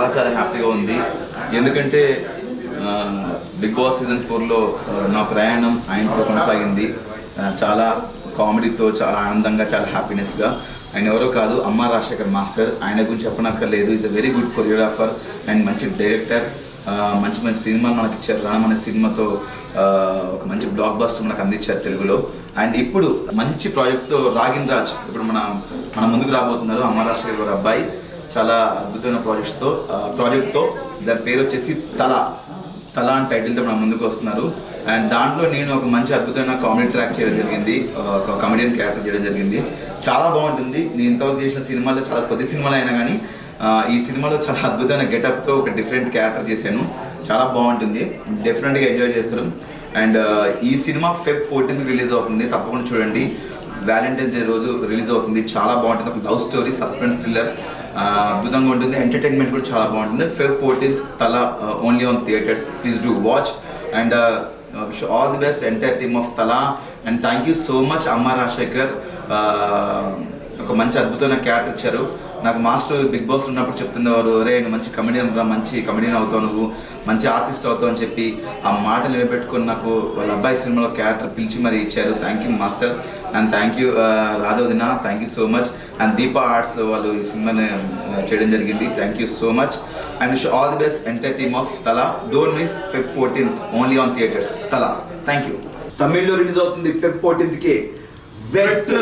చాలా చాలా హ్యాపీగా ఉంది. ఎందుకంటే బిగ్ బాస్ సీజన్ 4లో నా ప్రయాణం ఆయనతో కొనసాగింది. చాలా కామెడీతో, చాలా ఆనందంగా, చాలా హ్యాపీనెస్గా. ఆయన ఎవరో కాదు, అమ్మ రాజశేఖర్ మాస్టర్. ఆయన గురించి చెప్పనక్కర్లేదు. Is a very good choreographer and మంచి డైరెక్టర్. మంచి మంచి సినిమాలు మనకి ఇచ్చారు. రామ్ అనే సినిమాతో ఒక మంచి బ్లాక్ బస్టర్ మనకు అందించారు తెలుగులో. అండ్ ఇప్పుడు మంచి ప్రాజెక్ట్తో రాగిన్ రాజ్ ఇప్పుడు మన ముందుకు రాబోతున్నారు. అమ్మ రాజశేఖర్ గారి అబ్బాయి చాలా అద్భుతమైన ప్రాజెక్ట్తో దాని పేరు వచ్చేసి తల అని టైటిల్తో మన ముందుకు వస్తున్నారు. అండ్ దాంట్లో నేను ఒక మంచి అద్భుతమైన కామెడీ ట్రాక్ చేయడం జరిగింది, ఒక కమెడియన్ క్యారెక్టర్ చేయడం జరిగింది. చాలా బాగుంటుంది. నేను ఇంతవరకు చేసిన సినిమాల్లో చాలా కొద్ది సినిమాలు అయినా కానీ ఈ సినిమాలో చాలా అద్భుతమైన గెటప్తో ఒక డిఫరెంట్ క్యారెక్టర్ చేశాను. చాలా బాగుంటుంది, డెఫినెట్గా ఎంజాయ్ చేస్తారు. అండ్ ఈ సినిమా Feb 14th రిలీజ్ అవుతుంది, తప్పకుండా చూడండి. వ్యాలంటైన్స్ డే రోజు రిలీజ్ అవుతుంది. చాలా బాగుంటుంది. ఒక లవ్ స్టోరీ, సస్పెన్స్ థ్రిల్లర్ అద్భుతంగా ఉంటుంది. ఎంటర్టైన్మెంట్ కూడా చాలా బాగుంటుంది. Feb 14th Thala only on theatres. Please do watch and wish all the best entire team of Thala. And thank you so much అమ్మ రాజశేఖర్. ఒక మంచి అద్భుతమైన క్యారెక్టర్ ఇచ్చారు నాకు. మాస్టర్ బిగ్ బాస్ ఉన్నప్పుడు చెప్తున్నవారు, అరే నువ్వు మంచి కమెడియన్ రా, మంచి కమెడియన్ అవుతావు, నువ్వు మంచి ఆర్టిస్ట్ అవుతావు అని చెప్పి ఆ మాట నిలబెట్టుకొని నాకు వాళ్ళ అబ్బాయి సినిమాలో క్యారెక్టర్ పిలిచి మరీ ఇచ్చారు. Thank you master. And thank you రాధవదిన, thank you so much. And Deepa Arts వాళ్ళు ఈ సినిమాని చేయడం జరిగింది. Thank you so much. And wish all the best entire team of Thala. Don't miss Feb 14th only on theatres Thala. Thank you. తమిళ్లో release అవుతుంది Feb 14th. Wet